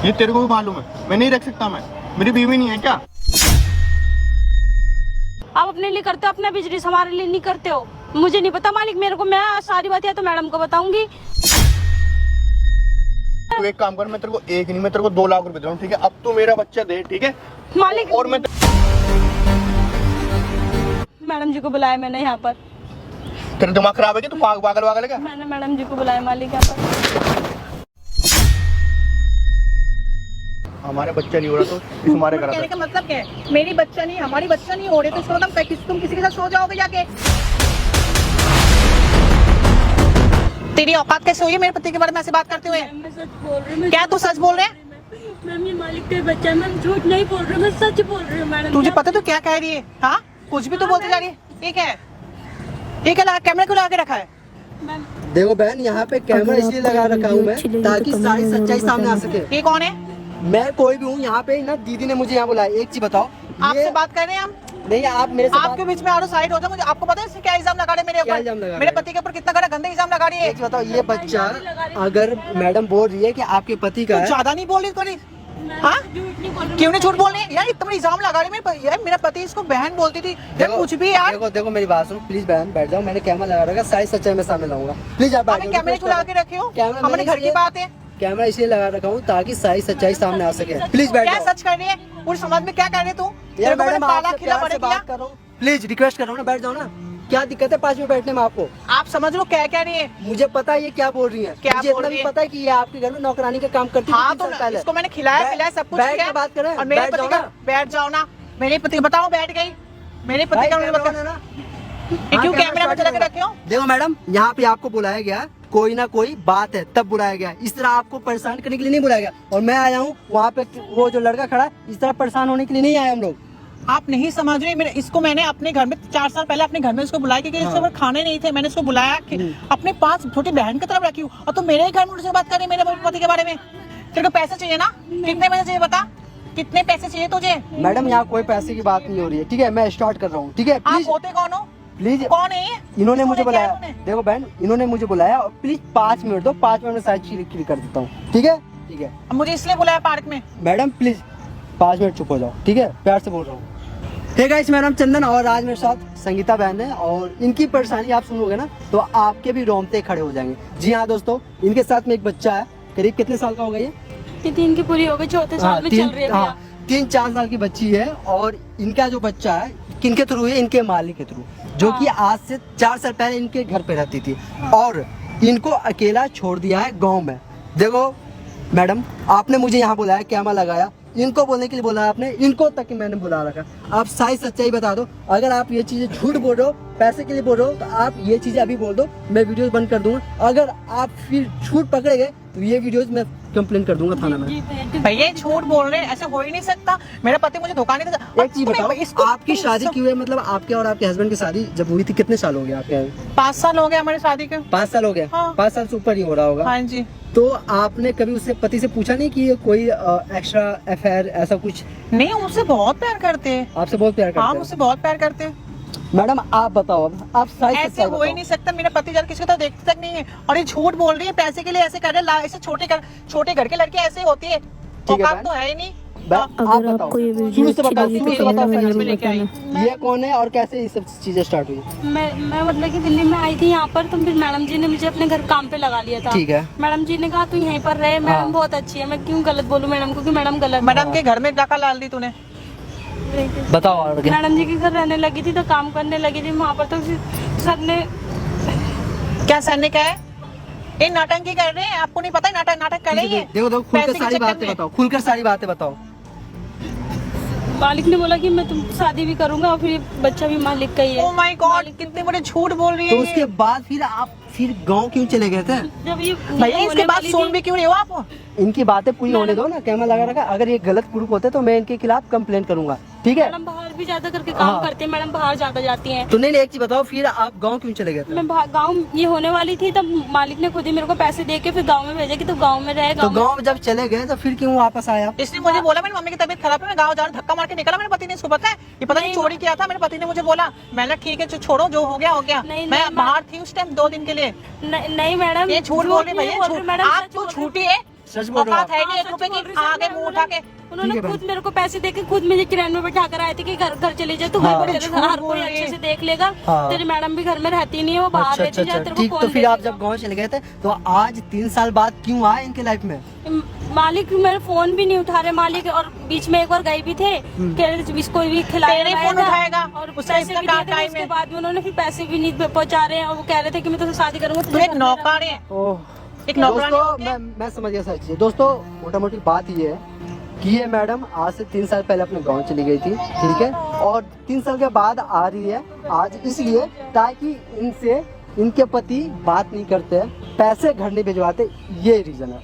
ये तेरे को भी मालूम है, मैं नहीं रख सकता, मैं मेरी बीवी नहीं है क्या? आप अपने लिए करते हो अपना बिजनेस, हमारे लिए नहीं करते हो। मुझे नहीं पता मालिक, मेरे को, मैं सारी बात है तो मैडम को बताऊंगी। तू एक काम कर, मैं तेरे को एक नहीं, मैं तेरे को 2 लाख रुपए दे रहा हूँ, ठीक है? अब तू मेरा बच्चा दे, ठीक है मालिक? और मैं मैडम जी को बुलाया मैंने यहाँ पर। तेरा दिमाग खराब है क्या? तू पागल है क्या? मैंने मैडम जी को बुलाया मालिक यहाँ पर। हमारे बच्चा नहीं हो रहा तो तुम्हारे घर कहने का मतलब क्या है? मेरी बच्चा नहीं, हमारी बच्चा नहीं हो रही तो इसका मतलब तुम किसी के साथ सो जाओगे जाके? तेरी औकात कैसे हुई है मेरे पति के बारे में ऐसे बात करते हुए? मैं सच बोल रही हूँ। क्या तू सच बोल रहे हैं? मैम ये मालिक का बच्चा है, मैं झूठ नहीं बोल रही हूँ, मैं सच बोल रही हूँ मैडम। तुझे पता तो क्या कह रही है? हाँ, कुछ भी तो बोलती जा रही है। ठीक है, ठीक है, लगा कैमरा क्यों लगा के रखा है? देखो बहन, यहाँ पे कैमरा इसलिए लगा रखा हूँ मैं ताकि सारी सच्चाई सामने आ सके। ये कौन है? मैं कोई भी हूँ, यहाँ पे ना दीदी ने मुझे यहाँ बुलाया। एक चीज बताओ, आपसे बात कर रहे हैं हम? नहीं, आप मेरे से आपके बीच में आरो साइड हो जाओ। मुझे आपको पता है इससे क्या इल्जाम लगा रहे हैं मेरे क्या इल्जाम लगा ऊपर? रहे मेरे हैं? पति के ऊपर कितना बड़ा गंदे इल्जाम लगा रही है। एक चीज बताओ, ये बच्चा अगर मैडम बोल रही है कि आपके पति का तू है, ज्यादा नहीं बोल रही थोड़ी? हाँ, क्यों नहीं झूठ बोल रही है यार? इतना बड़ा इल्जाम लगा रही है यार। मेरा पति इसको बहन बोलती थी यार, कुछ भी यार। देखो मेरी बात सुनो प्लीज। बहन बैठ जाओ, मैंने कैमरा लगा रखा, सारी सच्चाई मैं सामने लाऊंगा। प्लीज आप बैठ हमें जाओ। कैमरे क्यों लगा के रखे हो? कैमरा हमारे घर की बात है। कैमरा इसलिए लगा रखा हूँ ताकि सारी सच्चाई सामने आ सके। प्लीज बैठ क्या जाओ। सच कर रही है? पूरे समाज में क्या कर रही है तू? यार तेरे को मैंने मैडम, पाला आपसे खिला प्यार बड़े से किया। बात कर रहा हूँ, प्लीज रिक्वेस्ट कर रहा हूँ ना, बैठ जाओ ना। क्या दिक्कत है 5 मिनट बैठने में आपको? आप समझ लो क्या कह रही है? मुझे पता है ये क्या बोल रही है। क्या मुझे बोल इतना रही भी है? पता है कि ये आपके घर में नौकरानी का काम करती हाँ, है। तो इसको मैंने खिलाया पिलाया सब कुछ बैठ किया। के बात करें, और मेरे बैठ पति जाओ का ना। बैठ जाओ ना। मेरे पति बताओ, बैठ गई। मेरे पति का मुझे बता, ना। ये क्यों कैमरा में चला के रखे हो? देखो मैडम, यहाँ पे आपको बुलाया गया, कोई ना कोई बात है तब बुलाया गया। इस तरह आपको परेशान करने के लिए नहीं बुलाया गया। और मैं आया हूँ, वहाँ पे वो जो लड़का खड़ा है, इस तरह परेशान होने के लिए नहीं आए हम लोग। आप नहीं समझ रहे। मेरे इसको मैंने अपने घर में 4 साल पहले अपने घर में उसको बुलाया, क्योंकि इसके ऊपर खाने नहीं थे। मैंने उसको बुलाया कि अपने पास छोटी बहन की तरफ रखी हूँ, और तुम मेरे ही घर में मुझसे बात कर रही है मेरे पति के बारे में। तेरे को पैसे चाहिए ना? कितने पैसे चाहिए बता? कितने पैसे चाहिए तुझे? मैडम यहाँ कोई पैसे की बात नहीं हो रही है, ठीक है? मैं स्टार्ट कर रहा हूँ, ठीक है? आप प्लीज होते कौन हो? प्लीज। कौन है ये? इन्होंने किसको मुझे लेके आए बुलाया। उन्होंने? देखो बहन, इन्होंने मुझे बुलाया, और प्लीज 5 मिनट दो, 5 मिनट में सारी चीज क्लियर कर देता हूँ, ठीक है? ठीक है अब मुझे इसलिए बुलाया पार्क में? मैडम प्लीज 5 मिनट चुप हो जाओ, ठीक है? प्यार से बोल रहा हूँ। हे गाइस, मेरा नाम चंदन और आज मेरे साथ संगीता बहन है, और इनकी परेशानी आप सुनोगे ना तो आपके भी रोंगटे खड़े हो जाएंगे। जी हाँ दोस्तों, इनके साथ में एक बच्चा है, करीब कितने साल का होगा ये? 3 की पूरी हो गई, 4थे साल में चल रही है भैया। 3-4 साल की बच्ची है, और इनका जो बच्चा है किनके थ्रू है? इनके मालिक के थ्रू, जो कि आज से 4 साल पहले इनके घर पे रहती थी, और इनको अकेला छोड़ दिया है गांव में। देखो मैडम, आपने मुझे यहाँ बुलाया, कैमरा लगाया, इनको बोलने के लिए बोला आपने, इनको तक मैंने बुला रखा। आप सारी सच्चाई बता दो। अगर आप ये चीजें झूठ बोल रहे हो, पैसे के लिए बोल रहे हो, तो आप ये चीजें अभी बोल दो, मैं वीडियोस बंद कर दूंगा। अगर आप फिर झूठ पकड़े गए तो ये वीडियोस मैं कंप्लेन कर दूंगा थाना में। भैया झूठ बोल रहे हैं, ऐसा हो ही नहीं सकता। मेरा पति मुझे धोखा नहीं देता। एक चीज बताओ, आपकी शादी क्यों है? मतलब आपके और आपके हस्बैंड की शादी जब हुई थी कितने साल हो गए आपके? 5 साल हो गए हमारी शादी के। 5 साल हो गए। हाँ। 5 साल से ऊपर ही हो रहा होगा। हाँ जी। तो आपने कभी उससे पति से पूछा नहीं कि ये कोई एक्स्ट्रा अफेयर ऐसा कुछ? नहीं, मुझसे बहुत प्यार करते हैं। आपसे बहुत प्यार हाँ, करते मुझसे बहुत प्यार करते हैं। हैं। मैडम आप बताओ, अब आप सारी ऐसे सच्चाई हो ही बताओ। नहीं सकता। मेरा पति जब किसी को तो देखते तक नहीं है, और ये झूठ बोल रही है पैसे के लिए। ऐसे कर रहे, ऐसे छोटे घर के लड़के ऐसे होती है। औकात बहन। तो है ही नहीं। आप अगर बताओ, आपको ये वीडियो शुरू से अच्छी बताओ, लगी शुरू तो से कमेंट बताओ, में पहले जरूर से लेके आई। बताना। ये कौन है और कैसे ये सब चीजें स्टार्ट हुई? मैं मतलब कि दिल्ली में आई थी यहाँ पर, तो फिर मैडम जी ने मुझे अपने घर काम पे लगा लिया था। ठीक है। मैडम जी ने कहा तू यहीं पर रहे, मैडम हाँ। बहुत अच्छी है। मैं क्यों गलत बोलूँ मैडम को कि मैडम गलत? मैडम के घर में डाका डाल दी तूने। बताओ और क्या? मैडम जी के घर रहने लगी थी तो काम करने लगी थी वहाँ पर, तो सर ने क्या सर ने कहा है? ये नाटंकी कर रहे हैं, आपको नहीं पता? नाटक कर रही है। देखो खुलकर पैसे के सारी चक्कर बातें में। बताओ, खुलकर सारी बातें बताओ। मालिक ने बोला कि मैं तुम शादी भी करूंगा, और फिर बच्चा भी मालिक का ही है। ओह माय गॉड, कितने बड़े झूठ बोल रही है तो ये। उसके बाद फिर आप गांव क्यों चले गए थे? जब ये भैया इसके होने बाद वाली सुन थी- भी क्यों रहे हो आप? इनकी बातें पूरी होने दो ना, कैमरा लगा रखा। अगर ये गलत प्रूफ होते तो मैं इनके खिलाफ कंप्लेंट करूंगा, ठीक है? मैडम बाहर भी ज्यादा करके काम हाँ। करते हैं, मैडम बाहर ज्यादा जाती हैं। तो नहीं, एक चीज बताओ, फिर आप गांव क्यों चले गए थे? मैं गांव ये होने वाली थी, तब मालिक ने खुद ही मेरे को पैसे दे के फिर गांव में भेजा कि तू गांव में रहे। तो गांव जब चले गए तो फिर क्यों वापस आया? इसने मुझे बोला मेरी मम्मी की तबीयत खराब है, मैं गाँव जाऊँ, धक्का मार के निकला मेरे पति ने। इसको पता है ये पता नहीं चोरी किया था। मेरे पति ने मुझे बोला, मैंने ठीक है छोड़ो, जो हो गया हो गया। नहीं, मैं नहीं, बाहर थी उस टाइम 2 दिन के लिए। नहीं मैडम, ये झूठ बोल रही भैया, मैडम आप सच तो बोल रही हूँ। झूठी है। सच बोल रहे हो औकात है नहीं 1 रुपए की आगे मुंह उठा के। उन्होंने ठीक है खुद मेरे को पैसे देके खुद मुझे किराए में बैठा कर आए थे कि घर चले जाए तो हाँ। घर पर तेरे हर कोई अच्छे से देख लेगा। हाँ। तेरी मैडम भी घर में रहती नहीं है, वो बाहर रहती है, तेरे को ठीक। कौन तो फिर आप देखेगा? जब गाँव चले गए थे तो आज 3 साल बाद क्यों आए इनके लाइफ में? मालिक मेरे फोन भी नहीं उठा रहे मालिक, और बीच में एक बार गए भी थे कह रहे थे इसको भी खिलाया तेरे फोन उठाएगा और उसका पैसे इसका भी क्या दिए थे, टाइम उसके है? बाद में उन्होंने फिर पैसे भी नहीं पहुंचा रहे हैं और वो कह रहे थे कि मैं तुझसे शादी करूंगा। तू एक नौकर है, एक नौकरानी दोस्तों होके। मैं समझ गया सारी चीजें। दोस्तों मोटा मोटी बात ये है कि ये मैडम आज से 3 साल पहले अपने गांव चली गई थी, ठीक है, और 3 साल के बाद आ रही है आज इसलिए ताकि इनसे इनके पति बात नहीं करते हैं, पैसे घर नहीं भिजवाते, ये रीजन है।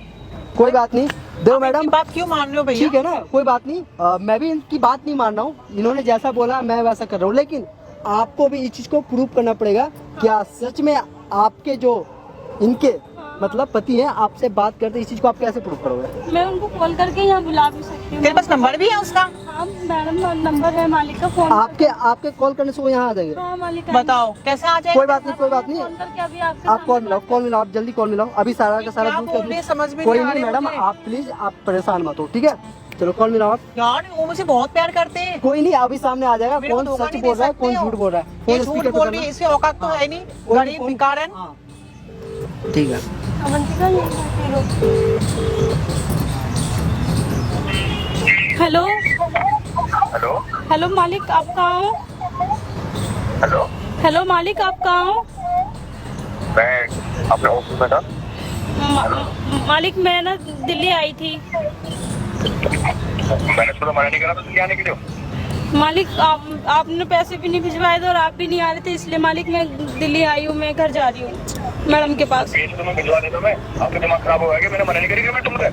कोई बात नहीं, दो मैडम इनकी बात क्यों मान रहे हो भैया? ठीक है ना, कोई बात नहीं। मैं भी इनकी बात नहीं मान रहा हूँ, इन्होंने जैसा बोला मैं वैसा कर रहा हूँ, लेकिन आपको भी इस चीज को प्रूव करना पड़ेगा। क्या सच में आपके जो इनके मतलब पति हैं आपसे बात करते, इस चीज को आप कैसे प्रूव करोगे? मैं उनको कॉल करके यहाँ बुला भी सकती हूँ। तेरे पास नंबर भी है उसका? हाँ मैडम नंबर है मालिक का, फोन आपके कॉल करने से वो यहाँ आ जाएंगे? हाँ मालिक बताओ कैसे आ जाएगा? कोई बात नहीं, कोई बात नहीं। फोन करके अभी आपके आप कॉल मिलाओ, आप जल्दी कॉल मिलाओ, अभी सारा का सारा क्या दूध बोल कर रहे हैं, दूँ। समझ में कोई नहीं आ नहीं रही मैडम, मुझे। आप प्लीज आप परेशान मत हो, ठीक है, चलो कॉल मिलाओ आप। यार वो मुझे बहुत प्यार करते हैं। कोई नहीं, अभी सामने आ जाएगा मेरे को कौन धोखा सच नहीं बोल दे रहा है सकते कौन हो। झूठ बोल रहा है। ये फोन झूठ स्पीकर पे बोल रही है, करना। इसकी औकात तो है नहीं, कोई गरीब फोन- भिखारन। हाँ। ठीक है। अवंतिका ये करती हो। हेलो हेलो हेलो मालिक आप कहाँ हो? हेलो हेलो मालिक आप कहाँ हो? मैं अपने ऑफिस में था। मालिक मैं ना दिल्ली आई थी। मैंने उसको तो मना नहीं करा था दिल्ली आने के लिए। मालिक आपने पैसे भी नहीं भिजवाए थे और आप भी नहीं आ रहे थे, इसलिए मालिक मैं दिल्ली आई हूँ, मैं घर जा रही हूँ मैडम के पास। पैसे तो मैं भिजवा देता, मैं आपका दिमाग खराब हो गया। मैंने मना नहीं करी मैं तुमसे।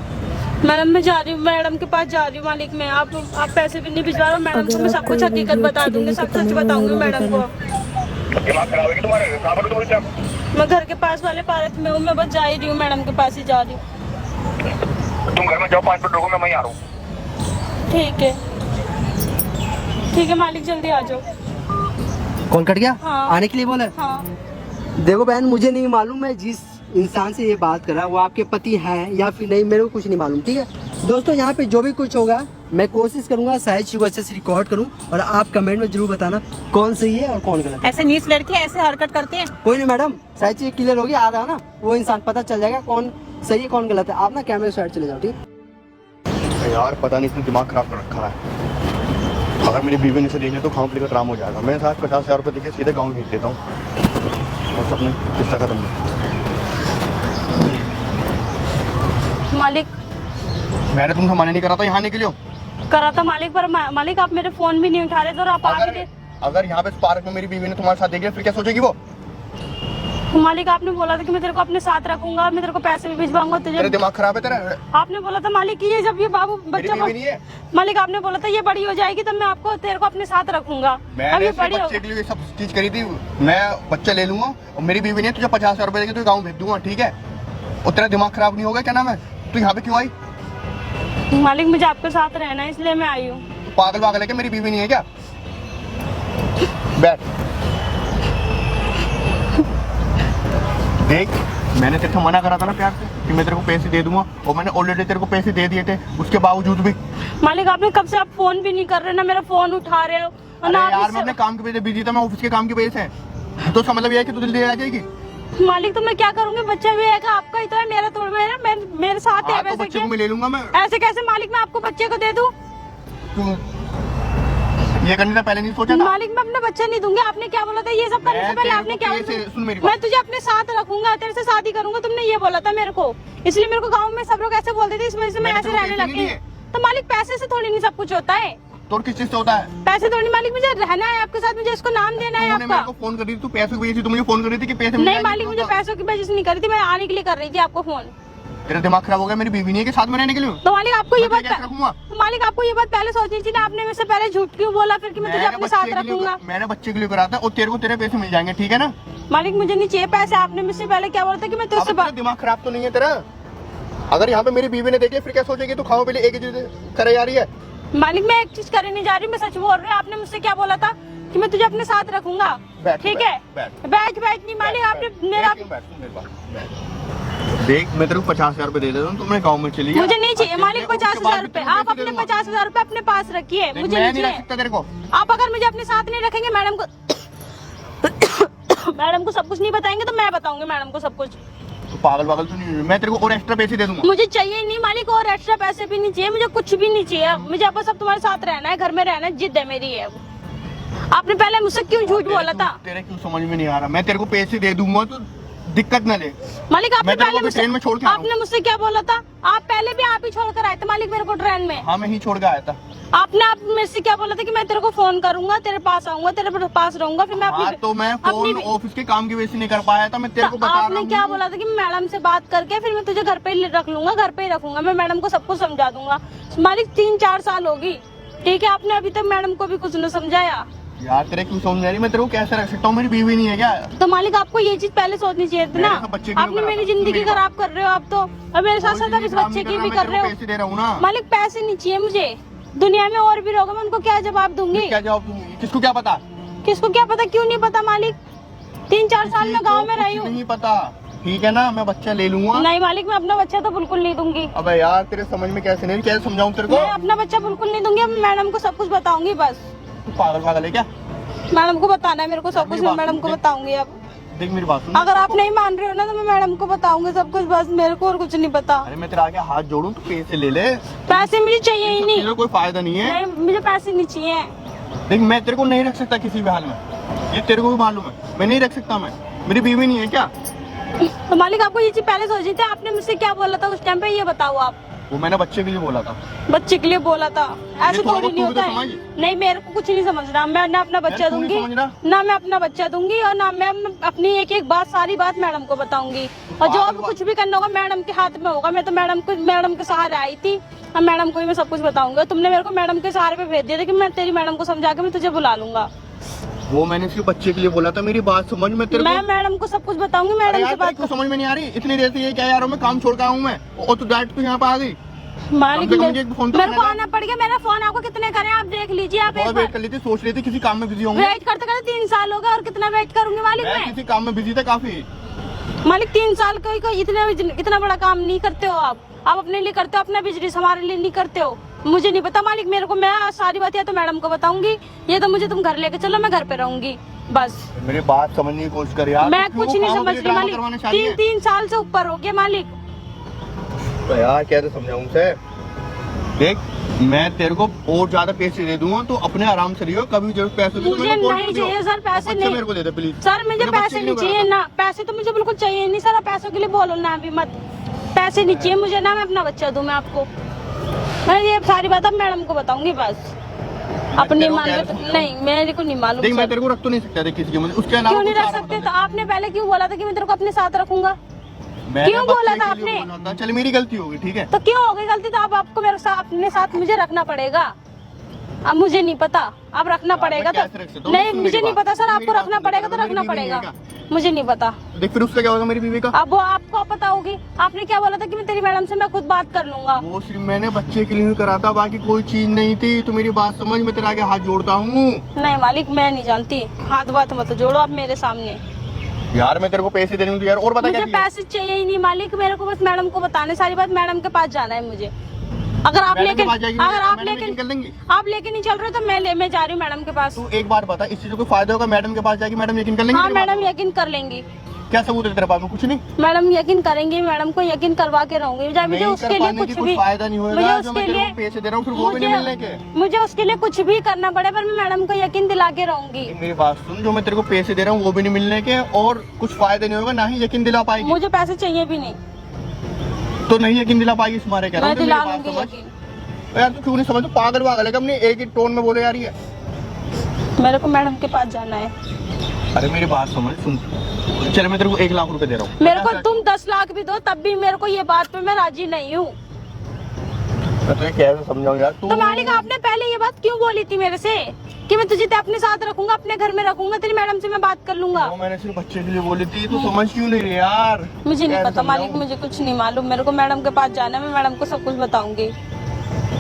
मैडम मैं जा रही हूँ, मैडम के पास जा रही हूँ मालिक मैं। आप पैसे भी नहीं भिजवा रहे हो, मैडम को मैं सब कुछ हकीकत बता दूंगी, सब सच बताऊंगी मैडम को। दिमाग खराब है तुम्हारे, कहाँ पर तुम क्या? मैं घर के पास वाले पार्क में हूँ, मैं बस जा ही रही हूँ, मैडम के पास ही जा रही हूँ। तुम घर में जाओ, 5 मिनट रुको, मैं वहीं आ रहा हूँ। ठीक है मालिक जल्दी आ जाओ। कौन कट गया? हाँ। आने के लिए बोला? हाँ देखो बहन, मुझे नहीं मालूम मैं जिस इंसान से ये बात कर रहा वो आपके पति हैं या फिर नहीं, मेरे को कुछ नहीं मालूम, ठीक है दोस्तों। यहाँ पे जो भी कुछ होगा मैं कोशिश करूंगा सही चीज को अच्छे से रिकॉर्ड करूँ और आप कमेंट में जरूर बताना कौन सही है और कौन गलत है। ऐसे नीच लड़के ऐसे हरकत करते हैं। कोई नहीं मैडम, सही चीज क्लियर होगी, आ रहा है ना वो इंसान, पता चल जाएगा कौन सही है कौन गलत है। आप ना कैमरे साइड चले जाओ, ठीक। यार पता नहीं इसने दिमाग खराब कर रखा है। अगर मेरी बीवी ने इसे देने तो खाओ पी का काम हो जाएगा। मैं साथ 50,000 रुपये देके सीधे गाँव भेज देता हूँ और अपने किस्सा खत्म है। मालिक मैंने तुमसे मना नहीं करा था यहाँ आने के लिए। करा था मालिक, पर मालिक आप मेरे फोन भी नहीं उठा रहे थे और आप अगर आगे अगर यहाँ पे इस पार्क में मेरी बीवी ने तुम्हारे साथ देख लिया फिर क्या सोचेगी वो? मालिक आपने बोला था कि मैं तेरे को अपने साथ रखूंगा, मैं तेरे को पैसे भी भिजवाऊंगा तेरे तुझे। दिमाग खराब है तेरा? आपने बोला था मालिक कि ये जब ये बाबू मेरी बच्चा बीवी नहीं है। मालिक आपने बोला था ये बड़ी हो जाएगी तब मैं आपको तेरे को अपने साथ रखूंगा। अब मैंने ये सिर्फ बड़ी हो बच्चे के लिए ये सब चीज करी थी। मैं बच्चा ले लूंगा और मेरी बीवी ने तुझे 50,000 रुपए देके तुझे गाँव भेज दूंगा, ठीक है? और तेरा दिमाग खराब नहीं होगा? क्या नाम है? तू यहाँ पे क्यों आई? मालिक मुझे आपके साथ रहना है इसलिए मैं आई हूँ। पागल वागल है क्या? मेरी बीवी नहीं है क्या? बैठ। देख मैंने तेरे से मना करा था ना प्यार से कि मैं तेरे को पैसे दे दूंगा और मैंने ऑलरेडी तेरे को पैसे दे दिए थे, उसके बावजूद भी। मालिक आपने कब से आप फोन भी नहीं कर रहे ना मेरा फोन उठा रहे हो और अरे ना आप यार इससे- मैं अपने काम की वजह से बिजी था, मैं ऑफिस के काम की वजह से। तो इसका मतलब ये है कि तू दिल्ली आ जाएगी? मालिक तो मैं क्या करूंगी, बच्चा भी है आपका ही तो है, मेरा थोड़ा है ना, मेरे साथ है। हाँ, तो वैसे बच्चे को क्या? मैं ले लूंगा मैं। ऐसे कैसे मालिक मैं आपको बच्चे को दे दूं? तू ये करने से पहले नहीं सोचा था? मालिक मैं अपना बच्चा नहीं दूंगी। आपने क्या बोला था? ये सब करने से मैं पहले तेरे आपने को क्या कैसे- बोला? सुन मेरी बात। मैं तुझे अपने साथ रखूंगा, तेरे से शादी करूंगा, तुमने ये बोला था मेरे को। इसलिए मेरे को गांव में सब लोग ऐसे बोलते थे, इस वजह से मैं मैंने ऐसे तेरे को रहने पैसे लग नहीं गई। दिए। तो मालिक पैसे से थोड़ी नहीं सब कुछ होता है। तो किस चीज से होता है? पैसे थोड़ी मालिक, मुझे रहना है आपके साथ, मुझे इसको नाम देना है तूने मेरे आपका। को फोन कर दी थी, तू पैसे की वजह से तू मुझे फोन कर रही थी कि पैसे मिल नहीं जाएंगे, मालिक तो मुझे पैसों की वजह से नहीं करी थी, मैं आने के लिए कर रही थी आपको फोन। तेरा दिमाग खराब हो गया? मेरी बीवी नहीं है कि साथ में रहने के लिए? तो मालिक आपको ये मैं बात तुझे कैसे रखूंगा? तो मालिक आपको ये बात पहले सोचनी थी ना, आपने मुझसे पहले झूठ क्यों बोला फिर कि मैं तुझे अपने साथ रखूंगा? मैंने बच्चे के लिए करा था और तेरे को तेरे पैसे मिल जाएंगे, ठीक है ना? मालिक मुझे नहीं चाहिए पैसे, आपने मुझसे पहले क्या बोला था कि मैं अब तुझसे तेरा दिमाग खराब तो नहीं है तेरा? अगर यहाँ पे मेरी बीवी ने देख लिया फिर क्या सोचेगी? तू खाओ पीले एक ही चीज करे जा रही है। मालिक मैं एक चीज करने नहीं जा रही, मैं सच बोल रही हूँ। आपने मुझसे क्या बोला था कि मैं तुझे अपने साथ रखूंगा, बैठ, ठीक बैठ, है? बैठ। बैठ नहीं मालिक, आपने मेरा बैठ, सुन मेरी बात, बैठ। देख मैं तेरे को 50,000 रुपए दे देता हूँ, तुमने गाँव में चली मुझे नहीं चाहिए मालिक 50,000 रुपए। आप अपने 50,000 रुपए अपने पास रखिए, मुझे मैं नहीं नहीं रख चाहिए। सकता तेरे को। आप अगर मुझे अपने साथ नहीं रखेंगे मैडम को मैडम को सब कुछ नहीं बताएंगे तो मैं बताऊंगी मैडम को सब कुछ। तो पागल तो नहीं, मैं तेरे को और एक्स्ट्रा पैसे दे दूंगा। मुझे चाहिए ही नहीं मालिक, और एक्स्ट्रा पैसे भी नहीं चाहिए, मुझे कुछ भी नहीं चाहिए। मुझे बस अब तुम्हारे साथ रहना है, घर में रहना है, जिद है मेरी है। आपने पहले मुझसे क्यों झूठ बोला था? तेरे क्यों समझ में नहीं आ रहा? मैं तेरे को पैसे दे दूंगा तो दिक्कत न ले। मालिक आपने मैं तेरे को पहले ट्रेन में छोड़ के आया हूँ। आपने मुझसे क्या बोला था? आप पहले भी आप ही छोड़ कर आए थे मालिक मेरे को ट्रेन में। हाँ मैं ही छोड़ के आया था। आपने आप मेरे से क्या बोला था कि मैं तेरे को फोन करूंगा, तेरे पास आऊंगा, तेरे पास रहूंगा, फिर मैं हाँ तो मैं फोन ऑफिस के काम की वजह से नहीं कर पाया था, मैं तेरे को बता रहा आपने हूँ। क्या बोला था कि मैडम से बात करके फिर मैं तुझे घर पे ही रख लूंगा, घर पे ही रखूंगा, मैं मैडम को सब कुछ समझा दूंगा। मालिक 3-4 साल होगी, ठीक है, आपने अभी तक मैडम को भी कुछ नहीं समझाया। यार तेरे क्यों समझ आ रही? मैं तेरे को कैसे रख सकता हूँ? मेरी बीवी नहीं है क्या? तो मालिक आपको ये चीज पहले सोचनी चाहिए थी ना। मेरे साथ बच्चे क्यों आपने करा मेरी था? जिंदगी मेरी खराब कर रहे हो आप तो, और मेरे साथ साथ आप इस बच्चे की भी कर रहे हो। पैसे दे रहा हूँ ना। मालिक पैसे नहीं चाहिए मुझे, दुनिया में और भी लोग हैं, मैं उनको क्या जवाब दूंगी? क्या जवाब दूंगी? किसको क्या पता? किसको क्या पता? क्यों नहीं पता मालिक? 3-4 साल में गाँव में रही हूँ। नहीं पता, ठीक है ना, मैं बच्चा ले लूंगा। नहीं मालिक, मैं अपना बच्चा तो बिल्कुल नहीं दूंगी। अबे यार तेरे समझ में कैसे नहीं, कैसे समझाऊं तेरे को? मैं अपना बच्चा बिल्कुल नहीं दूंगी, मैं मैडम को सब कुछ बताऊंगी बस। तू पागल है क्या? मैडम को बताना है मेरे को सब कुछ, मैं मैडम को बताऊंगी। अब देख मेरी बात सुन। अगर आप नहीं मान रहे हो ना तो मैं मैडम को बताऊंगी सब कुछ, बस मेरे को और कुछ नहीं पता। अरे मैं तेरे आगे हाथ जोड़ूं तो पैसे ले ले। पैसे मुझे चाहिए ही नहीं। तेरे कोई फायदा नहीं है। नहीं, मुझे पैसे नहीं चाहिए। देख मैं तेरे को नहीं रख सकता किसी भी हाल में, ये तेरे को भी मालूम है, मैं नहीं रख सकता। मैं, मेरी बीवी नहीं है क्या? तो मालिक आपको ये चीज पहले सोचनी थी। आपने मुझसे क्या बोला था उस टाइम पे, ये बताओ आप। वो मैंने बच्चे के लिए बोला था। बच्चे के लिए बोला था, ऐसे थोड़ा थोड़ी बहुत नहीं तू भी होता तो है। समझ। नहीं मेरे को कुछ नहीं समझना, मैं ना अपना बच्चा तू नहीं दूंगी, समझ रहा? ना मैं अपना बच्चा दूंगी, और ना मैं अपनी एक बात सारी बात मैडम को बताऊंगी। और जो अब कुछ भी करना होगा मैडम के हाथ में होगा। मैं तो मैडम के सहारे आई थी, और मैडम को ही मैं सब कुछ बताऊंगा। तुमने मेरे को मैडम के सहारे पे भेज दिया था कि मैं तेरी मैडम को समझा के मैं तुझे बुला लूंगा। वो मैंने सिर्फ बच्चे के लिए बोला था, मेरी बात समझ में तेरे मैं मैडम को सब कुछ बताऊंगी, अरे मैडम यार से तेरे बात को समझ में नहीं आ रही? इतनी देर से ये क्या यार, मैं काम छोड़ के आया हूँ मैं, और तू डायरेक्ट तो यहाँ पे आ गई। मालिक कम से कम मुझे एक फोन तो मेरे को करना आना पड़ गया। मेरा फोन आपको कितने करे आप देख लीजिए। आप एक बहुत बार वेट कर लेती, सोच रही थी किसी काम में बिजी होंगे। वेट करते करते 3 साल हो गए, और कितना वेट करूंगी मालिक मैं मैं? किसी काम में बिजी था काफी। मालिक 3 साल कोई इतना बड़ा काम नहीं करते हो आप अपने लिए करते हो, अपना बिजनेस हमारे लिए नहीं करते हो। मुझे नहीं पता मालिक, मेरे को मैं सारी बात या तो मैडम को बताऊंगी, ये तो मुझे तुम घर लेके चलो, मैं घर पे रहूंगी बस। मेरी बात समझने की कोशिश कर यार। मैं तू क्यों कुछ नहीं कामों के समझ लिए रही ड्रामा करवाना चाह रही है? मालिक, 3 साल से ऊपर हो गया मालिक। तो यार कैसे समझाऊं उसे? देख मैं तेरे को और ज्यादा पैसे दे दूंगा तो अपने आराम से रहियो, कभी जरूरत पैसे दे तो मुझे मेरे को नहीं चाहिए सर पैसे, बच्चे नहीं मेरे को दे दे प्लीज। सर, मुझे मेरे बच्चे पैसे के नहीं लिए चाहिए ना, पैसे तो मुझे बिल्कुल चाहिए नहीं सर। आप पैसों के लिए बोलो ना अभी मत, पैसे नहीं चाहिए मुझे ना, मैं अपना बच्चा दूं मैं आपको। मैं ये सारी बात अब मैडम को बताऊंगी बस। अपनी तेरे को मान कैसे समझाऊं? नहीं, मेरे को नहीं मालूम देख मैं सर। तेरे को रख तो नहीं सकता देख किसी के मुझे, उसके अलावा क्यों नहीं कुछ रख और सकते? बता तो आपने पहले क्यों बोला था कि मैं तेरे को अपने साथ रखूंगा? दे। मैंने क्यों बच्चे बोला था के लिए आपने? बोला था। चल मेरी गलती होगी, ठीक है। तो क्यों हो गई गलती? तो अब आपको मेरे साथ अपने साथ मुझे रखना पड़ेगा। अब मुझे नहीं पता, अब रखना पड़ेगा मैं कैसे रख सकता तो हूँ? नहीं, सुन मुझे मेरी नहीं बात। पता सर, मेरी आपको बात रखना सुन, पड़ेगा तो मेरी रखना बीवी नहीं है पड़ेगा, मुझे नहीं पता। देख फिर उसका क्या होगा मेरी बीवी का? अब वो आपको पता होगी। आपने क्या बोला था कि मैं तेरी मैडम से मैं खुद बात कर लूंगा। वो सिर्फ मैंने बच्चे के लिए ही करा था, बाकी कोई चीज नहीं थी। तो मेरी बात समझ, मैं तेरे आगे हाथ जोड़ता हूँ। नहीं मालिक, मैं नहीं जानती, हाथ बात मत जोड़ो आप मेरे सामने। यार मैं तेरे को पैसे दे रही हूँ यार, और बता मुझे क्या चाहिए? पैसे चाहिए ही नहीं मालिक, मेरे को बस मैडम को बताने सारी बात, मैडम के पास जाना है मुझे। अगर आप मैडम लेके के पास जाएगी, अगर आप मैडम लेके यकीन कर लेंगी? आप लेके नहीं चल रहे तो मैं जा रही हूँ मैडम के पास। तू एक बार बता, इस चीज को कोई फायदा होगा? मैडम के पास जाएगी, मैडम यकीन कर लेंगी? हाँ तेरी बात मैडम को? यकीन कर लेंगी। क्या सबूत है तेरे पास में? कुछ नहीं। मैडम यकीन करेंगे, मैडम को यकीन करवा के रहूंगी। मुझे नहीं उसके कर लिए पाने की कुछ कुछ भी फायदा नहीं होगा। मुझे जो उसके मैं तेरे लिए को पैसे दे रहा हूँ फिर वो भी नहीं मिलने के। मुझे उसके लिए कुछ भी करना पड़े, पर मैं मैडम को यकीन दिला के रहूंगी। मेरी बात सुन, जो मैं तेरे को पैसे दे रहा हूँ वो भी नहीं मिलने के, और कुछ फायदा नहीं होगा, ना ही यकीन दिला पाएगी। मुझे पैसे चाहिए भी नहीं, तो नहीं यकीन दिला पाएगी इस मारे कह रहा मैं हूँ। तो दिला मेरी बात लूंगी समझ। यकीन। यार तू क्यों नहीं समझ? पागल वागल है, अपनी एक ही टोन में बोले जा रही है। मेरे को मैडम के पास जाना है। अरे मेरी बात समझ, सुन, चल मैं तेरे को 1 लाख रुपए दे रहा हूँ। मेरे को तुम 10 लाख भी दो तब भी मेरे को ये बात पे मैं राजी नहीं हूँ। मैं तुझे कैसे समझाऊं यार? तू तो मालिक आपने पहले ये बात क्यों बोली थी मेरे से कि मैं तुझे अपने साथ रखूंगा, अपने घर में रखूंगा, तेरी मैडम से मैं बात कर लूंगा। वो मैंने सिर्फ बच्चे के लिए बोली थी, तू समझ क्यों नहीं रही यार? मुझे नहीं कैसे पता मालिक, समझाऊं? मुझे कुछ नहीं मालूम। मेरे को मैडम के पास जाना है, मैं मैडम को सब कुछ बताऊंगी।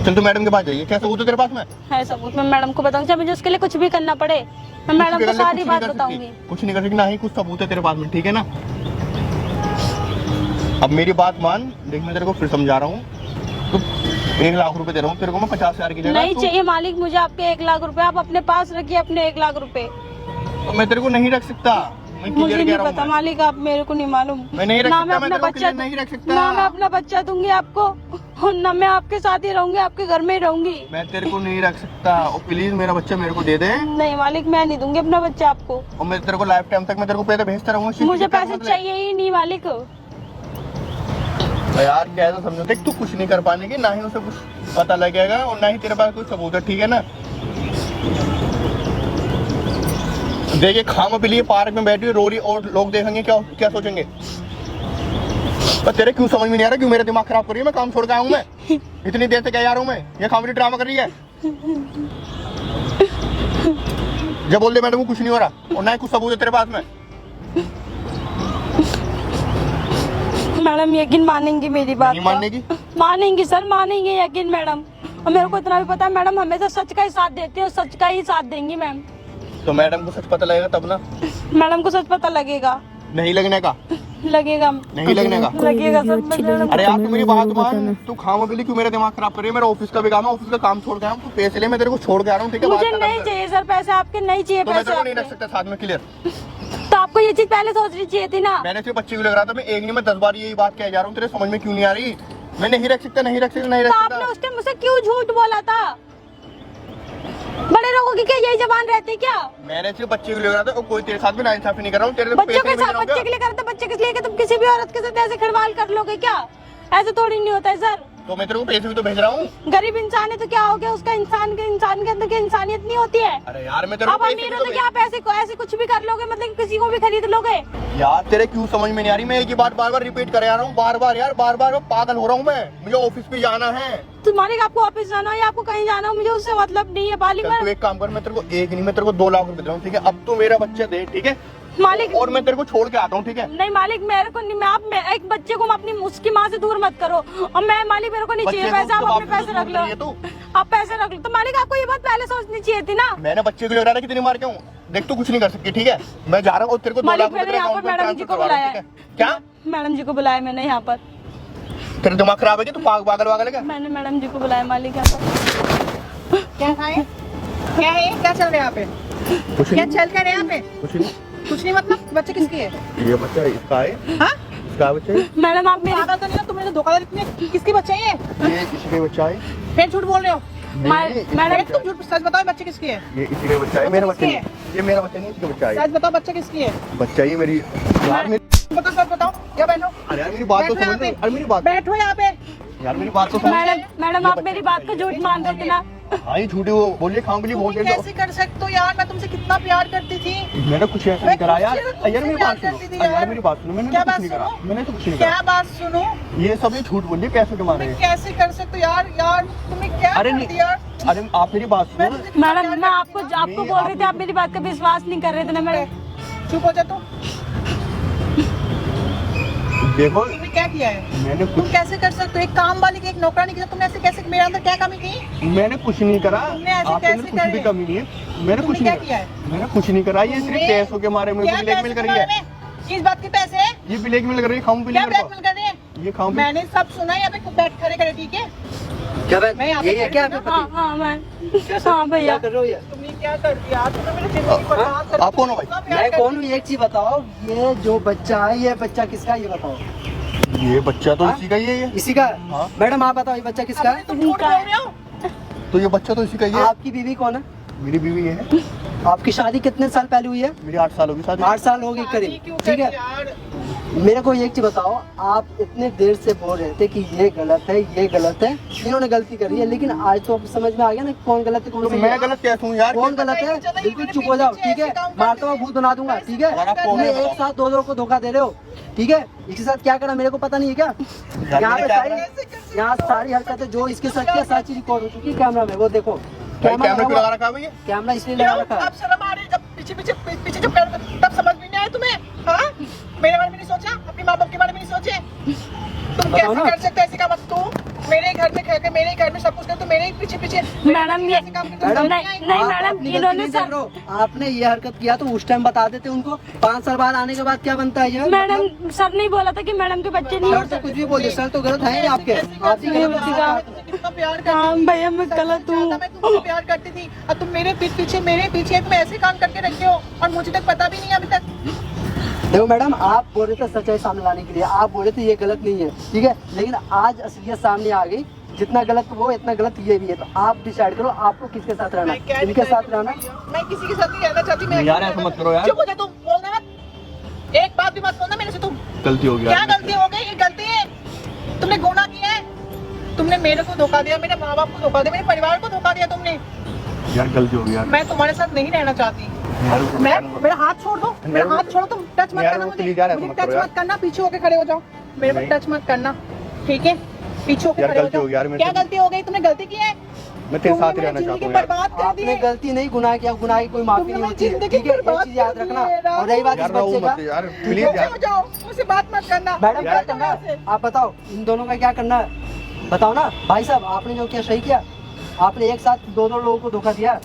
चल तू मैडम के पास जाइए, क्या सबूत है तेरे पास में? है सबूत, मैं मैडम को बताऊंगी। चाहे मुझे उसके लिए कुछ भी करना पड़े, मैं मैडम को सारी कुछ बात नहीं कर बताऊंगी। सकती, कुछ नहीं कर सकती, ना ही कुछ सबूत है तेरे पास में, ठीक है ना? अब मेरी बात मान, देख मैं तेरे को फिर समझा रहा हूँ, तो 1 लाख रुपए दे रहा हूँ तेरे को मैं 50,000 की जगह। नहीं चाहिए मालिक मुझे आपके 1 लाख रुपए, आप अपने पास रखिए अपने 1 लाख रुपए। तो मैं तेरे को नहीं रख सकता, मैं मुझे क्लियर नहीं कह रहा पता हूँ। मालिक, आप मेरे को नहीं मालूम। मैं नहीं रख ना सकता, मैं मैं अपना तेरे को बच्चा क्लियर नहीं रख सकता। ना मैं अपना बच्चा दूंगी आपको, और ना मैं आपके साथ ही रहूंगी, आपके घर में ही रहूंगी। मैं तेरे को नहीं रख सकता, और प्लीज मेरा बच्चा मेरे को दे दे। नहीं मालिक मैं नहीं दूंगी अपना बच्चा आपको, और मैं तेरे को लाइफ टाइम तक मैं तेरे को पैसे भेजता रहूंगा। इसी मुझे चीज़ का पैसे मतलब। चाहिए ही नहीं मालिक। यार क्या है तो समझो, देख तू कुछ नहीं कर पाने की, ना ही उसे कुछ पता लगेगा और ना ही तेरे पास कुछ सबूत है, ठीक है ना। देखिए खाम पे लिए पार्क में बैठी हुई रो रही, और लोग देखेंगे क्या क्या सोचेंगे। पर तेरे क्यों समझ में नहीं आ रहा, क्यों मेरा दिमाग खराब कर रही है। मैं काम छोड़ के आया हूँ, मैं इतनी देर से क्या जा रहा हूँ मैं, ये कॉमेडी ड्रामा कर रही है। जब बोल दे मैडम को कुछ नहीं हो रहा, और ना ही कुछ सबूत है तेरे पास में। मैडम यकीन मानेंगी मेरी बात नहीं का? मानेगी? मानेंगी सर, मानेंगे यकीन मैडम। और मेरे को इतना भी पता है मैडम हमेशा सच का ही साथ देती है और सच का ही साथ देंगी मैम। तो मैडम को सच पता लगेगा तब ना। मैडम को सच पता लगेगा। नहीं लगने का, लगेगा नहीं लगने का। लगेगा सर मैडम। अरे यार तू मेरी बात मान, तू खामा के लिए क्यों मेरा दिमाग खराब कर रही है। मेरा ऑफिस का भी काम है, ऑफिस का काम छोड़ के आया हूँ, तू पैसे ले, मैं तेरे को छोड़ के आ रहा हूँ, ठीक है। मुझे बात खत्म नहीं कर। चाहिए सर पैसे आपके, नहीं चाहिए तो मैं पैसे तेरे को नहीं रख आपके। सकता साथ में, क्लियर। तो आपको ये चीज पहले सोचनी चाहिए थी ना। मैंने सिर्फ बच्चे को लग रहा था, मैं एक नहीं मैं 10 बार यही बात कह जा रहा हूँ, तेरे समझ में क्यों नहीं आ रही। मैं नहीं रख सकता, नहीं रख सकता, नहीं तो रख आपने सकता। उस टाइम मुझसे क्यों झूठ बोला था? बड़े लोगों की क्या यही जबान रहती क्या? मैंने सिर्फ बच्चे को लग रहा था, और कोई तेरे साथ भी नाइंसाफी नहीं कर रहा हूँ। तेरे बच्चों के साथ बच्चे के लिए करते, बच्चे के लिए तुम किसी भी औरत के साथ ऐसे खिलवाड़ कर लोगे क्या? ऐसे थोड़ी नहीं होता है सर। तो मैं तेरे को पैसे भी तो भेज रहा हूँ। गरीब इंसान है तो क्या हो गया उसका, इंसान के अंदर की इंसानियत नहीं होती है। अरे यार मैं तेरे आप को पैसे अमीर भी हो तो तो क्या आप ऐसे कुछ भी कर लोगे, मतलब किसी को भी खरीद लोगे? यार तेरे क्यों समझ में नहीं आ रही। मैं एक ही बात बार बार रिपीट कर रहा हूँ, बार बार यार, बार बार पागल हो रहा हूँ मैं। मुझे ऑफिस पे जाना है। तो मालिक आपको ऑफिस जाना हो या आपको कहीं जाना हो, मुझे उससे मतलब नहीं है मालिक। चल तू एक काम कर, मैं तेरे को एक नहीं मैं तेरे को 2 लाख रुपए दे रहा हूँ, ठीक है। अब तो मेरा बच्चा दे, ठीक है। मालिक और मैं तेरे को छोड़ के आता हूँ, ठीक है। नहीं मालिक मेरे को नहीं, मैं एक बच्चे को अपनी उसकी माँ से दूर मत करो। और मैं मालिक मेरे को नहीं चाहिए बच्चे को पैसे, आप तो अपने बाप पैसे से रख दूर करिए लो, तू। आप पैसे रख लो। तो मालिक आपको ये बात पहले सोचनी चाहिए थी ना। मैंने बच्चे को लग रहा था कितनी मार के हूँ, देख तू कुछ नहीं कर सकती, ठीक है। मैं जा रहा हूँ और तेरे को 2 मालिक लाख रुपए मैंने यहाँ पर मैडम जी को बुलाया है। क्या मैडम जी को बुलाया मैंने यहाँ पर। तेरा दिमाग खराब है क्या, तू पागल वागल है क्या। मैंने मैडम जी को बुलाया मालिक यहाँ पर। क्या खाए, क्या है, क्या चल रहा है यहाँ पे, कुछ क्या नहीं, चल कर रहा है यहाँ पे? कुछ नहीं। कुछ नहीं मतलब बच्चे किसकी है? ये बच्चा इसका है, हाँ इसका बच्चा है, मैडम आप मेरी पागल तो नहीं हो तुम, मेरे धोखाधड़ी इतने किसके बच्चे हैं ये इसी का बच्चा है। फिर झूठ बोल रहे हो। नहीं, मैडम तुम झूठ सच बताओ बच्चे किसकी है? ये इसी का बच्चा है, मेरा बच्चा किसकी नहीं, ये मेरा बच्चा नहीं, इसका बच्चा है। सच बताओ बच्चे किसकी है? बच्चा ही मेरी यार मेरी, बताओ सच बताओ, क्या बैठो, अरे यार मेरी बात तो बैठो यहाँ समझ पे। लो। अरे मेरी बात, बैठो यहाँ पे। यार मेरी बात तो समझ। मैडम आप मेरी बात को झूठ मान रहे थे ना। हाँ ये झूठी वो बोलिए, खाम के लिए बोल तुम रहे कैसे कर सकते हो यार, मैं तुमसे कितना प्यार करती थी। मैंने कुछ ऐसा नहीं मैं करा यार। तुमसे यार मेरी बात प्यार करती थी सुनो, यार यार। मेरी बात सुनो, मैंने क्या तो कुछ बात नहीं करा, सुनो? मैंने तो कुछ नहीं क्या करा। बात सुनो, ये सब ये झूठ बोलिए, पैसे कमा रहे तुम हैं। कैसे कर सकते हो यार, यार तुम्हें क्या अरे कर नहीं, दिया? अरे आप मेरी बात मैं सुनो। तुझे कितना मैडम प्यार मैं करती आपको थी ना। आपको बोल रही थी, आप मेरी बात का विश्वास नहीं कर रहे थे ना मैडम। चुप हो जा तू। देखो तुमने क्या किया है? मैंने तुम कुछ कैसे कर सकते हो, एक काम वाली की एक नौकरानी की, तुमने ऐसे कैसे, मेरे अंदर क्या कमी की? मैंने कुछ नहीं करा, तुमने ऐसे आपके अंदर कैसे कुछ भी करे? कमी नहीं है। मैंने कुछ तुमने नहीं क्या किया करा, मैंने कुछ नहीं करा। ये सिर्फ पैसों के मारे में क्या ब्लैकमेल पैसे कर रही है। तुम्हारे में? किस बात के पैसे हैं? ये ब्लैकमेल कर रही है, खाऊं पे क्या नहीं मेरे ब्लैकमेल कर रहे हैं? को, ये खाऊं पे। मैंने सब सुना है, यहाँ पे बैठ खड़े खड़े, ठीक है? क्या बात, मैं यहाँ पे यही है क्या खड़ी आपके हूँ पति? हाँ मैं हाँ भैया। क्या कर रहे हो ये? तुमने क्या कर दिया, तुमने मेरी जिंदगी बर्बाद कर दी। आप कौन हो भाई? इतना प्यार मैं करती कौन हूँ, ये एक चीज बताओ, ये जो बच्चा है, ये बच्चा किसका है ये बताओ। ये बच्चा तो हाँ? इसी का ही है ये। इसी का? हाँ। मैडम आप बताओ ये बच्चा किसका अबे है? तुम झूठ बोल रहे हो। तो ये बच्चा तो इसी का ही है। आपकी बीवी कौन है? मेरी बीवी ये है। आपकी शादी कितने साल पहले हुई है? मेरी 8 साल होगी शादी। 8 साल हो गई शादी करीब, क्यों ठीक करी है। यार? मेरे को एक चीज बताओ, आप इतने देर से बोल रहे थे कि ये गलत है, ये गलत है, इन्होंने गलती करी है, लेकिन आज तो अब समझ में आ गया ना कौन गलत है कौन तो सही मैं है। गलत कैसे हूँ यार? कौन गलत है? बिल्कुल चुप हो जाओ, ठीक है। मारता हुआ भूत बना दूंगा, ठीक अगर आप है। कौन ये है एक साथ 2 को धोखा दे रहे हो, ठीक है। इसके साथ क्या करा मेरे को पता नहीं है क्या? यहाँ पे सारी, यहाँ सारी हरकतें जो इसके साथ किया, सारी चीज रिकॉर्ड हो चुकी है कैमरा में, वो देखो। भाई कैमरा क्यों लगा रखा है भैया? कैमरा इसलिए लगा क्यों? रखा है। अब शर्म आ रही है, जब पीछे जब पैर, तब समझ में नहीं आया तुम्हें? हाँ? मेरे बारे में नहीं सोचा, अपनी माँ बाप के बारे में नहीं सोचे? तुम बताओ कैसे ना। कर सकते हो ऐसी काम? तू मेरे घर में खाकर मेरे घर में सब कुछ कर, तो मेरे ही पीछे पीछे मैडम ये नहीं आप मैडम अपनी इन्होंने गलती नहीं देख रहे हो। आपने ये हरकत किया तो उस टाइम बता देते उनको। 5 साल बाद आने के बाद क्या बनता है ये? मैडम सर नहीं बोला था कि मैडम के बच्चे नहीं सर होते। तो कुछ भी बोलिए, सर तो गलत है ही आपके। आप ही गलत कितना प्यार करती हाँ थी। भैया मैं गलत हूँ। मैं तुमसे प्यार करती थी और तुम मेरे पीछे तुम ऐसे काम करके रखे हो और मुझे तक पता भी नहीं है अभी तक। देखो मैडम, आप बोल रहे थे सच्चाई सामने लाने के लिए, आप बोल रहे थे ये गलत नहीं है, ठीक है, लेकिन आज असलियत सामने आ गई। जितना गलत वो इतना गलत ये भी है, तो आप डिसाइड करो आपको किसके साथ रहना, इनके साथ रहना। मैं किसी के साथ नहीं रहना चाहती। मैं यार ऐसा मत करो यार, चुप हो जा तुम, बोलना मत, एक बात भी मत बोलना मेरे से तुम। गलती हो गई क्या यार। गलती हो गई? ये गलती है, तुमने गुनाह किया है। तुमने मेरे को धोखा दिया, मेरे माँ बाप को धोखा दिया, मेरे परिवार को धोखा दिया तुमने। यार गलती हो गई यार। मैं तुम्हारे साथ नहीं रहना चाहती। मैं मेरा हाथ छोड़ दो, मेरा हाथ छोड़ो, तुम टच मत यार करना वो मुझे, प्लीज यार ऐसा मुझे मत टच करो यार। मत करना, पीछे होके खड़े हो जाओ, मेरे को टच मत करना, ठीक है? पीछे होके यार खड़े हो गलती हो जाओ। गई यार मेरे क्या से। गलती हो गई? तुमने गलती की है, मैं तेरे साथ ही तुमने रहना मेरी चाहता हूँ जिंदगी यार। बर्बाद कर दी आपने है। गलती नहीं, गुनाह किया, गुनाह की कोई माफी तुमने नहीं होती है, जिंदगी ठीक है, ये बर्बाद चीज याद कर दी रखना। है, और रही बात इस यार रहो बच्चे का, मत यार, प्लीज पीछे यार। हो जाओ, मुझसे बात मत करना। मैडम क्या यार, करना है? आप बताओ इन दोनों का क्या करना है, बताओ ना। भाई साहब आपने जो किया सही किया, आपने एक साथ दो लोगों को धोखा दिया।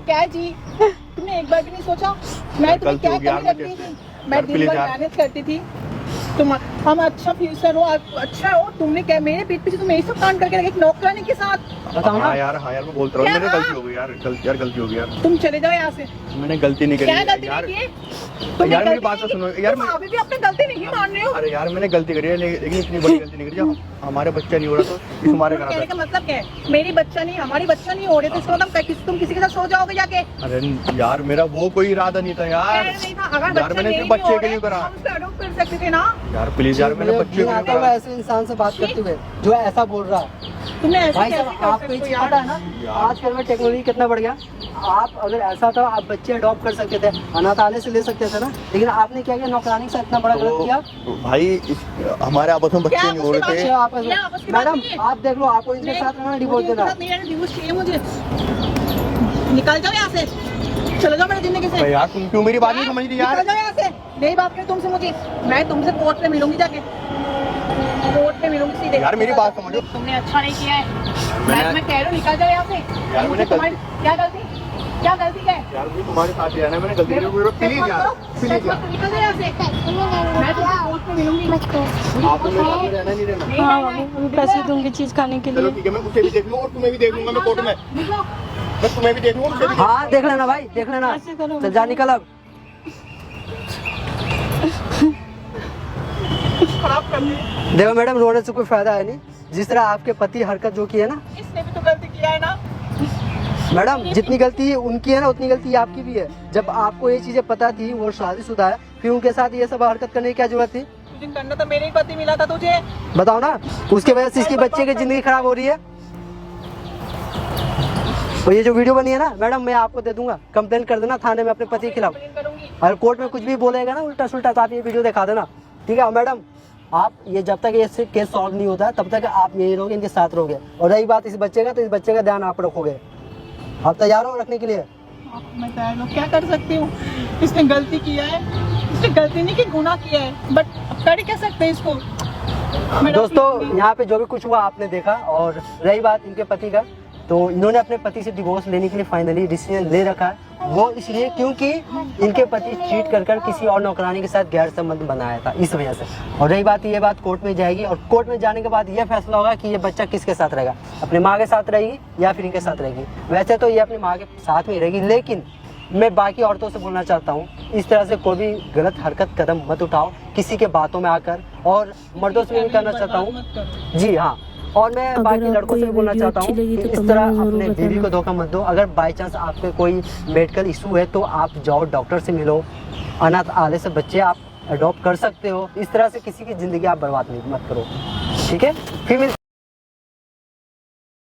क्या है जी, तुमने एक बार भी नहीं सोचा मैं तुम्हें गलती क्या हो गई यार कमी रखती मुझे। थी? मैं यार, दिन प्लीज भर यार। मेहनत करती थी, तुम हम अच्छा फ्यूचर हो, अच्छा हो, तुमने क्या मेरे पीठ पीछे तुम यही सब काम करके रखे, एक नौकरानी के साथ। बताओ ना। हाँ यार मैं बोलता रहा हूँ, क्या मेरे हाँ? गलती हो गई यार, गलती हो गई यार। तुम चले जाओ यहाँ से। मैंने गलती नहीं करी क्या गलती यार। नहीं की? यार मेरी बात तो सुनो यार। तुम अभी भी अपनी गलती नहीं मान रहे हो। अरे यार मैंने गलती करी है, लेकिन इतनी बड़ी गलती नहीं करी। जब हमारे बच्चा नहीं हो रहा तो इस हमारे घर कहने आता। का मतलब क्या है? मेरी बच्चा नहीं, हमारी बच्चा नहीं हो रही, तो इसका मतलब तुम किसी के साथ सो जाओगे जाके? अरे यार मेरा वो कोई इरादा नहीं था यार। नहीं था, अगर यार बच्चा मैंने नहीं सिर्फ बच्चे हो के लिए रहे, करा। हम उसको adopt कर सकते थे ना। यार प्लीज यार, मैंने बच्चे के लिए आता हुआ करा। ऐसे इंसान से बात करते हुए जो ऐसा बोल रहा है। तुमने ऐसे भाई कैसे साहब कर आपको सकते ये हो चीज यार? पता है ना, आजकल में टेक्नोलॉजी कितना बढ़ गया। आप अगर ऐसा था आप बच्चे अडॉप्ट कर सकते थे, अनाथालय से ले सकते थे ना, लेकिन आपने क्या किया, नौकरानी से इतना बड़ा गलत किया। तो भाई हमारे आपस में बच्चे क्या नहीं हो रहे उसकी थे। बात है? आपस में क्या आपस की बात मैडम नहीं है? आप देख लो, आपको इनके साथ रहना, डिवोर्स मुझे देना। इनके साथ नहीं रहना, डिवोर्स चाहिए मुझे। निकल जाओ यहाँ से, चले जाओ मेरी जिंदगी से। भाई यार तुम क्यों मेरी बात नहीं समझ रही यार? निकल जाओ यहाँ से, नहीं बात करें तुमसे मुझे। मैं तुमसे कोर्ट में मिलूंगी जाके, कोर्ट में मिलूंगी सीधे। यार मेरी बात समझो। तुमने अच्छा नहीं किया है, मैंने- मैं कह रही हूँ निकल जाओ यहाँ से। यार मैंने तुम्हारी क्या गलती क्या है? यार मुझे तुम्हारे साथ ही रहना है, मैंने गलती नहीं की। प्लीज यार, प्लीज यार। निकल जाओ यहाँ से, मैं तुमसे कोर्ट में मिलूंगी। आपको मेरे साथ में रहना नहीं रहना? हाँ अभी पैसे दूंगी चीज खाने के चलो लिए। ठीक है, मैं उसे भी देख लूंगा और तुम्हें भी देख लूंगा मैं कोर्ट में। निकलो। मैं तुम्हें भी देख लूंगा, उसे भी देख- हाँ देख लेना भाई, देख लेना। ऐसे करो। चल जा निकल अब। खराब कर दी। देखो मैडम रोने से कोई फायदा है नहीं। जिस तरह आपके पति हरकत जो की है ना इसने भी तो गलती किया है ना। मैडम, जितनी गलती उनकी है ना उतनी गलती आपकी भी है। जब आपको ये चीजें पता थी, वो शादीशुदा है, फिर उनके साथ ये सब हरकत करने की क्या जरूरत थी? तुझे करना तो मेरे ही पति मिला था तुझे। बताओ ना, उसके वजह से इसकी बच्चे की जिंदगी खराब हो रही है। और ये जो वीडियो बनी है ना मैडम, मैं आपको दे दूंगा, कंप्लेन कर देना थाने में अपने पति के खिलाफ। कंप्लेन करूंगी। और कोर्ट में कुछ भी बोलेगा ना उल्टा सुल्टा, तो आप ये वीडियो दिखा देना, ठीक है? और मैडम आप ये जब तक ये केस सॉल्व नहीं होता तब तक आप यही रहोगे, इनके साथ रहोगे। और रही बात इस बच्चे का, तो इस बच्चे का ध्यान आप रखोगे। आप तैयार हो रखने के लिए? मैं तैयार हूँ, क्या कर सकती हूँ? इसने गलती किया है, इसने गलती नहीं की, गुनाह किया है, बट कर क्या सकते हैं इसको? दोस्तों यहाँ पे जो भी कुछ हुआ आपने देखा। और रही बात इनके पति का, तो इन्होंने अपने पति से डिवोर्स लेने के लिए फाइनली डिसीजन ले रखा है। वो इसलिए क्योंकि इनके पति चीट कर किसी और नौकरानी के साथ गैर संबंध बनाया था, इस वजह से। और रही बात, ये बात कोर्ट में जाएगी और कोर्ट में जाने के बाद ये फैसला होगा कि ये बच्चा किसके साथ रहेगा, अपनी माँ के साथ रहेगी या फिर इनके साथ रहेगी। वैसे तो ये अपनी माँ के साथ में रहेगी, लेकिन मैं बाकी औरतों से बोलना चाहता हूँ, इस तरह से कोई भी गलत हरकत कदम मत उठाओ किसी के बातों में आकर। और मर्दों से भी कहना चाहता हूँ, जी हाँ, और मैं बाकी लड़कों से भी बोलना चाहता हूँ कि इस तरह अपने बीवी को धोखा मत दो। अगर बाई चांस आपके कोई मेडिकल इशू है तो आप जाओ, डॉक्टर से मिलो। अनाथालय से बच्चे आप अडॉप्ट कर सकते हो। इस तरह से किसी की जिंदगी आप बर्बाद नहीं मत करो, ठीक है? फिर